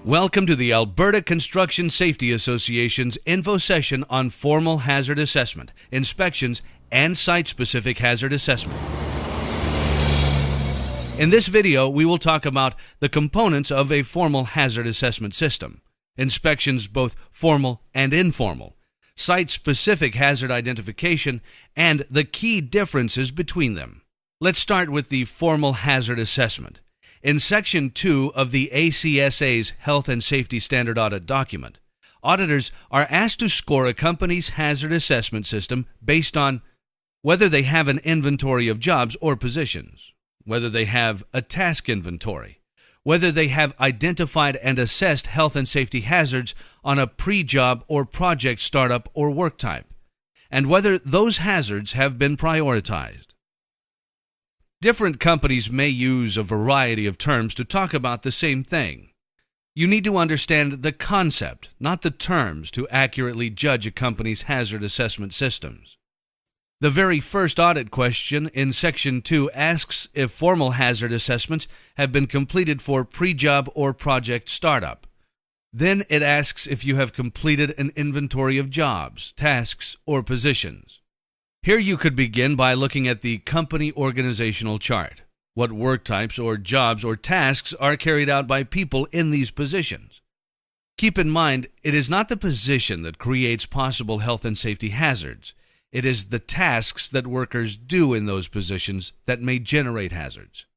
Welcome to the Alberta Construction Safety Association's info session on formal hazard assessment, inspections, and site-specific hazard assessment. In this video, we will talk about the components of a formal hazard assessment system, inspections both formal and informal, site-specific hazard identification, and the key differences between them. Let's start with the formal hazard assessment. In Section 2 of the ACSA's Health and Safety Standard Audit document, auditors are asked to score a company's hazard assessment system based on whether they have an inventory of jobs or positions, whether they have a task inventory, whether they have identified and assessed health and safety hazards on a pre-job or project startup or work type, and whether those hazards have been prioritized. Different companies may use a variety of terms to talk about the same thing. You need to understand the concept, not the terms, to accurately judge a company's hazard assessment systems. The very first audit question in Section 2 asks if formal hazard assessments have been completed for pre-job or project startup. Then it asks if you have completed an inventory of jobs, tasks, or positions. Here you could begin by looking at the company organizational chart. What work types or jobs or tasks are carried out by people in these positions? Keep in mind, it is not the position that creates possible health and safety hazards. It is the tasks that workers do in those positions that may generate hazards.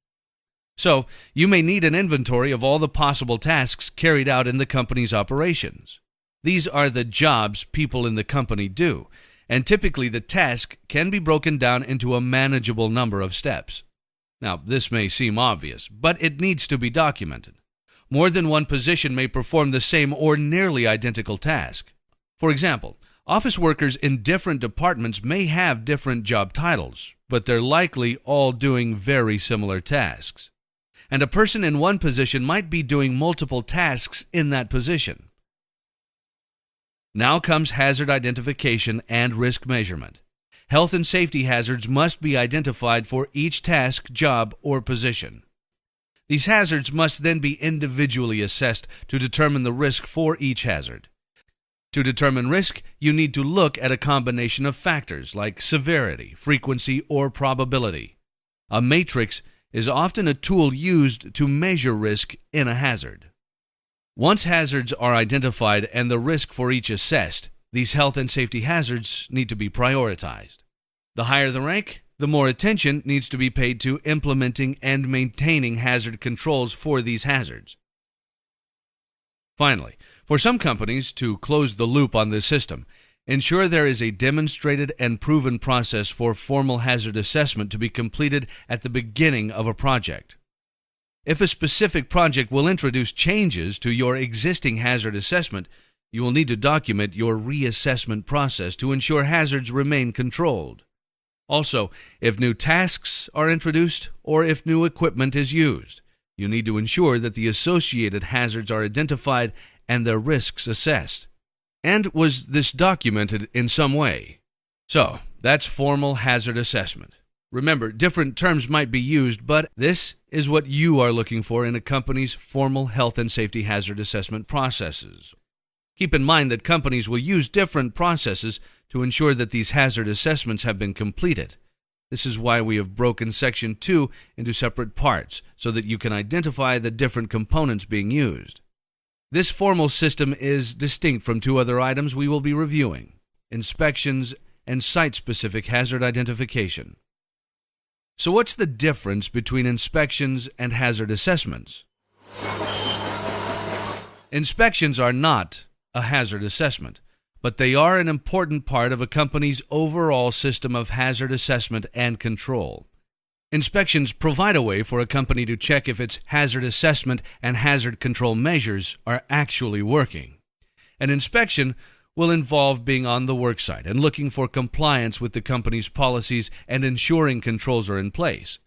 So, you may need an inventory of all the possible tasks carried out in the company's operations. These are the jobs people in the company do, and typically the task can be broken down into a manageable number of steps. Now, this may seem obvious, but it needs to be documented. More than one position may perform the same or nearly identical task. For example, office workers in different departments may have different job titles, but they're likely all doing very similar tasks. And a person in one position might be doing multiple tasks in that position. Now comes hazard identification and risk measurement. Health and safety hazards must be identified for each task, job, or position. These hazards must then be individually assessed to determine the risk for each hazard. To determine risk, you need to look at a combination of factors like severity, frequency, or probability. A matrix is often a tool used to measure risk in a hazard. Once hazards are identified and the risk for each assessed, these health and safety hazards need to be prioritized. The higher the rank, the more attention needs to be paid to implementing and maintaining hazard controls for these hazards. Finally, for some companies to close the loop on this system, ensure there is a demonstrated and proven process for formal hazard assessment to be completed at the beginning of a project. If a specific project will introduce changes to your existing hazard assessment, you will need to document your reassessment process to ensure hazards remain controlled. Also, if new tasks are introduced or if new equipment is used, you need to ensure that the associated hazards are identified and their risks assessed. And was this documented in some way? So, that's formal hazard assessment. Remember, different terms might be used, but this is what you are looking for in a company's formal health and safety hazard assessment processes. Keep in mind that companies will use different processes to ensure that these hazard assessments have been completed. This is why we have broken Section 2 into separate parts, so that you can identify the different components being used. This formal system is distinct from two other items we will be reviewing: inspections and site-specific hazard identification. So what's the difference between inspections and hazard assessments? Inspections are not a hazard assessment, but they are an important part of a company's overall system of hazard assessment and control. Inspections provide a way for a company to check if its hazard assessment and hazard control measures are actually working. An inspection will involve being on the worksite and looking for compliance with the company's policies and ensuring controls are in place.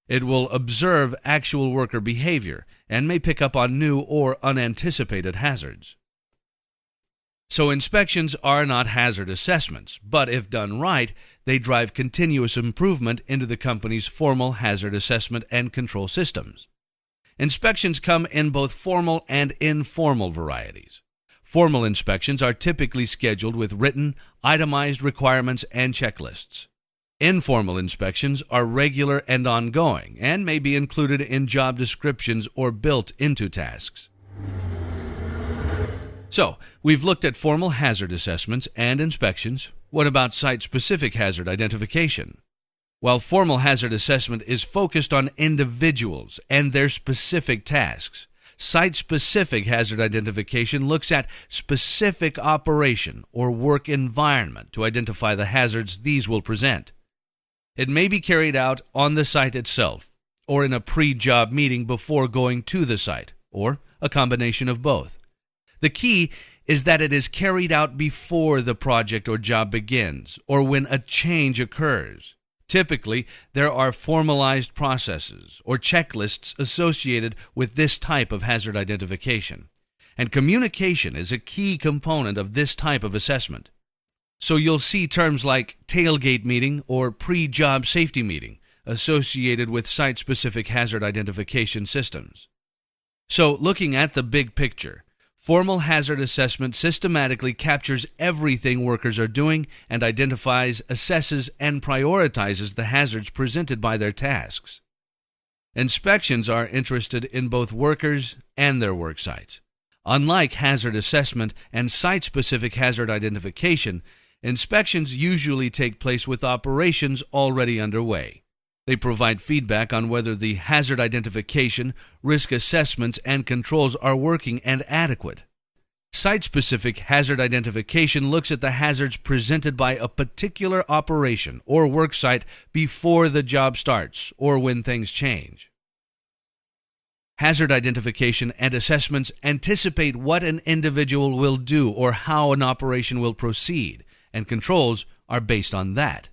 It will observe actual worker behavior and may pick up on new or unanticipated hazards. So inspections are not hazard assessments, but if done right, they drive continuous improvement into the company's formal hazard assessment and control systems. Inspections come in both formal and informal varieties. Formal inspections are typically scheduled with written, itemized requirements and checklists. Informal inspections are regular and ongoing and may be included in job descriptions or built into tasks. So, we've looked at formal hazard assessments and inspections. What about site-specific hazard identification? While formal hazard assessment is focused on individuals and their specific tasks, site-specific hazard identification looks at specific operation or work environment to identify the hazards these will present. It may be carried out on the site itself, or in a pre-job meeting before going to the site, or a combination of both. The key is that it is carried out before the project or job begins, or when a change occurs. Typically, there are formalized processes or checklists associated with this type of hazard identification, and communication is a key component of this type of assessment. So you'll see terms like tailgate meeting or pre-job safety meeting associated with site-specific hazard identification systems. So looking at the big picture, formal hazard assessment systematically captures everything workers are doing and identifies, assesses, and prioritizes the hazards presented by their tasks. Inspections are interested in both workers and their work sites. Unlike hazard assessment and site-specific hazard identification, inspections usually take place with operations already underway. They provide feedback on whether the hazard identification, risk assessments, and controls are working and adequate. Site-specific hazard identification looks at the hazards presented by a particular operation or work site before the job starts or when things change. Hazard identification and assessments anticipate what an individual will do or how an operation will proceed, and controls are based on that.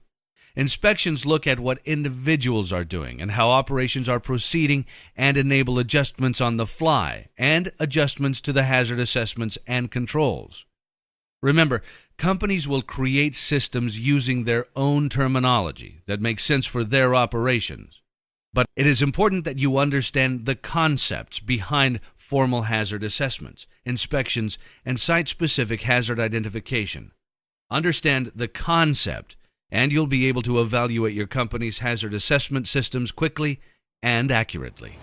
Inspections look at what individuals are doing and how operations are proceeding and enable adjustments on the fly and adjustments to the hazard assessments and controls. Remember, companies will create systems using their own terminology that makes sense for their operations. But it is important that you understand the concepts behind formal hazard assessments, inspections, and site-specific hazard identification. Understand the concept, and you'll be able to evaluate your company's hazard assessment systems quickly and accurately.